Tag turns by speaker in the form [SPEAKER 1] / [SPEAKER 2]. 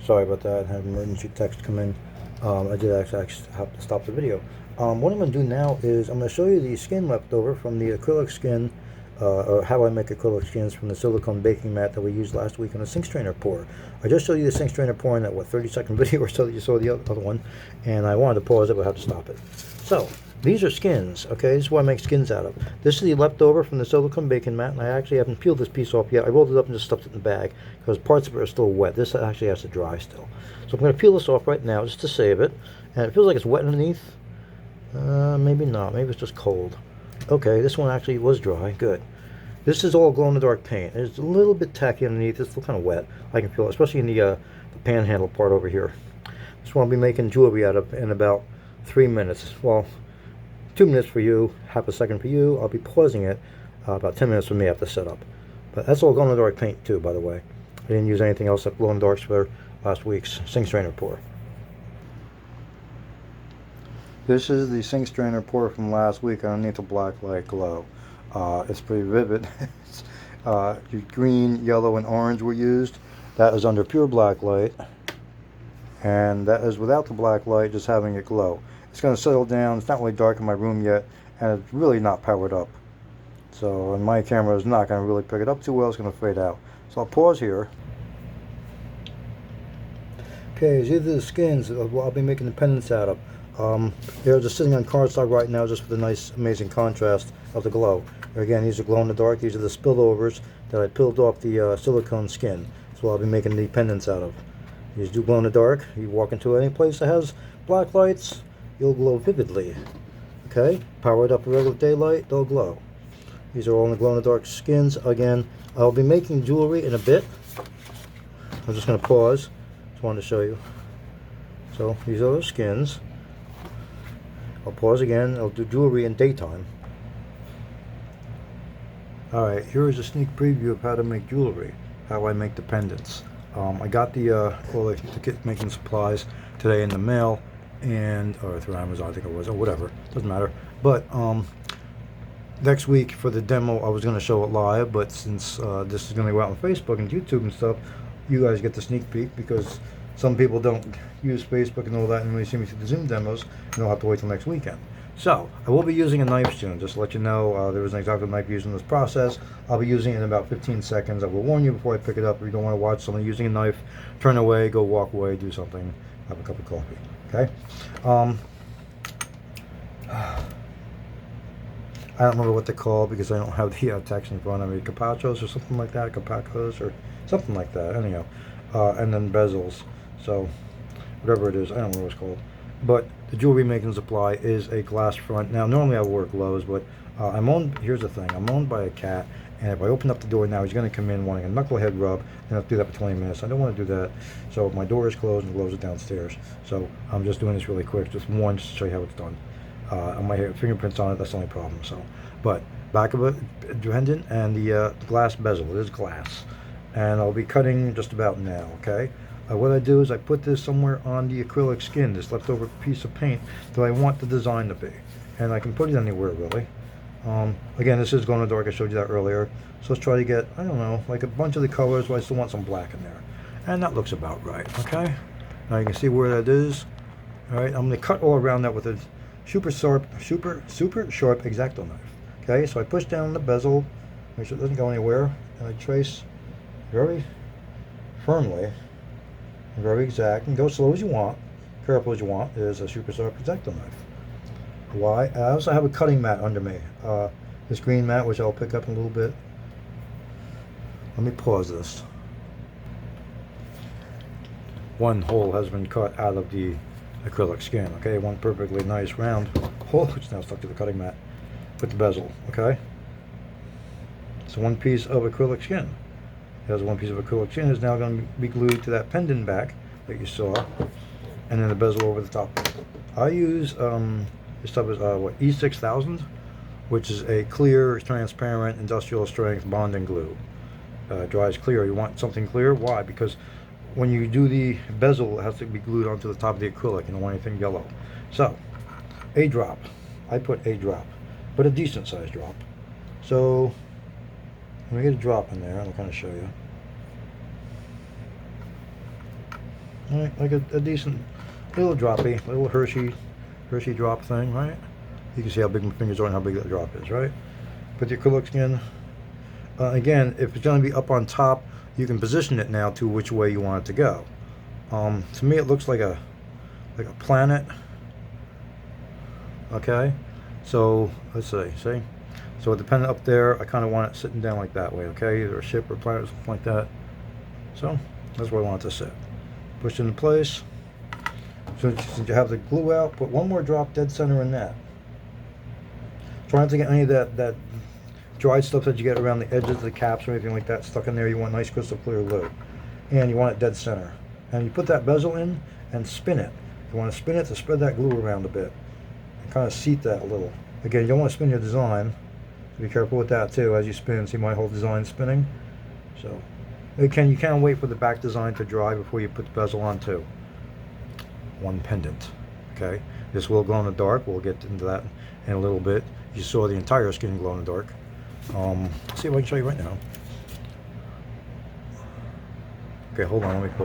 [SPEAKER 1] Sorry about that. I had an emergency text come in. I did actually have to stop the video. What I'm going to do now is I'm going to show you the skin left over from the acrylic skin, or how I make acrylic skins from the silicone baking mat that we used last week on a sink strainer pour. I just showed you the sink strainer pour in that, 30-second video or so that you saw the other one, and I wanted to pause it, but I have to stop it. So, these are skins, okay? This is what I make skins out of. This is the leftover from the silicone baking mat, and I actually haven't peeled this piece off yet. I rolled it up and just stuffed it in the bag because parts of it are still wet. This actually has to dry still. So I'm going to peel this off right now just to save it. And it feels like it's wet underneath. Maybe not. Maybe it's just cold. Okay, this one actually was dry. Good. This is all glow-in-the-dark paint. It's a little bit tacky underneath. It's still kind of wet. I can feel it, especially in the panhandle part over here. This one I'll be making jewelry out of in about 3 minutes. Well, 2 minutes for you, half a second for you. I'll be pausing it. About 10 minutes for me after setup. But that's all glow-in-the-dark paint too, by the way. I didn't use anything else except glow-in-the-darks for last week's sink strainer pour. This is the sink strainer pour from last week underneath the black light glow. It's pretty vivid. Green, yellow, and orange were used. That is under pure black light. And that is without the black light, just having it glow. It's going to settle down. It's not really dark in my room yet, and it's really not powered up. So, and my camera is not going to really pick it up too well. It's going to fade out. So I'll pause here. Okay, these are the skins of what I'll be making the pendants out of. They're just sitting on cardstock right now just for the nice, amazing contrast of the glow. Again, these are glow in the dark. These are the spillovers that I peeled off the silicone skin. That's what I'll be making the pendants out of. These do glow in the dark. You walk into any place that has black lights, you'll glow vividly. Okay, powered up with regular daylight, they'll glow. These are all in the glow in the dark skins. Again, I'll be making jewelry in a bit. I'm just going to pause. Just wanted to show you. So these are the skins. I'll pause again. I'll do jewelry in daytime. Alright, here is a sneak preview of how to make jewelry. How I make the pendants. I got the kit making supplies today in the mail, or through Amazon, I think it was, or whatever. Doesn't matter. But next week for the demo, I was going to show it live, but since this is going to go out on Facebook and YouTube and stuff, you guys get the sneak peek because some people don't use Facebook and all that, and when they see me through the Zoom demos, and they'll have to wait till next weekend. So, I will be using a knife soon, just to let you know. There isn't exactly a knife used in this process. I'll be using it in about 15 seconds. I will warn you before I pick it up. If you don't want to watch someone using a knife, turn away, go walk away, do something, have a cup of coffee. Okay? I don't remember what they're called because I don't have the text in front of me. Capachos or something like that. Capacos or something like that. Anyhow. And then bezels. So, whatever it is. I don't know what it's called. But the jewelry making supply is a glass front. Now, normally I work Lowe's, but here's the thing. I'm owned by a cat, and if I open up the door now, he's going to come in wanting a knucklehead rub, and I have to do that for 20 minutes. I don't want to do that. So my door is closed and Lowe's is downstairs. So I'm just doing this really quick, just to show you how it's done. I might have fingerprints on it, that's the only problem. So, but back of it, pendant, and the glass bezel. It is glass. And I'll be cutting just about now, okay? What I do is I put this somewhere on the acrylic skin, this leftover piece of paint that I want the design to be. And I can put it anywhere, really. Again, this is glow in the dark. I showed you that earlier. So let's try to get, I don't know, like a bunch of the colors, but I still want some black in there. And that looks about right, okay? Now you can see where that is. All right, I'm going to cut all around that with a super sharp X-Acto knife. Okay, so I push down the bezel, make sure it doesn't go anywhere, and I trace very firmly, very exact, and go slow as you want, careful as you want. Is a super sharp X-Acto knife. Why? I also have a cutting mat under me. This green mat, which I'll pick up in a little bit. Let me pause this. One hole has been cut out of the acrylic skin. Okay, one perfectly nice round hole, which is now stuck to the cutting mat with the bezel. Okay, so one piece of acrylic skin. There's one piece of acrylic skin is now going to be glued to that pendant back that you saw, and then the bezel over the top. I use this stuff is what, E6000, which is a clear, transparent, industrial strength bonding glue. Dries clear. You want something clear. Why? Because when you do the bezel, it has to be glued onto the top of the acrylic. You don't want anything yellow. So, a drop. I put a drop, but a decent sized drop. So, let me get a drop in there. I'll kind of show you. Right, like a decent little droppy, little Hershey drop thing, right? You can see how big my fingers are and how big that drop is, right? Put the acrylic skin. Again, if it's going to be up on top, you can position it now to which way you want it to go. To me, it looks like a planet. Okay, so let's see. So depending up there, I kind of want it sitting down like that way. Okay, either a ship or planet or something like that. So that's where I want it to sit. Push into place. So since you have the glue out, put one more drop dead center in that. Try not to get any of that dried stuff that you get around the edges of the caps or anything like that stuck in there. You want nice crystal clear glue. And you want it dead center. And you put that bezel in and spin it. You want to spin it to spread that glue around a bit. And kind of seat that a little. Again, you don't want to spin your design. So be careful with that too as you spin. See my whole design spinning? So you can wait for the back design to dry before you put the bezel on too. One pendant. Okay? This will glow in the dark. We'll get into that in a little bit. You saw the entire skin glow in the dark. Let's see if I can show you right now. Okay, hold on, let me pause.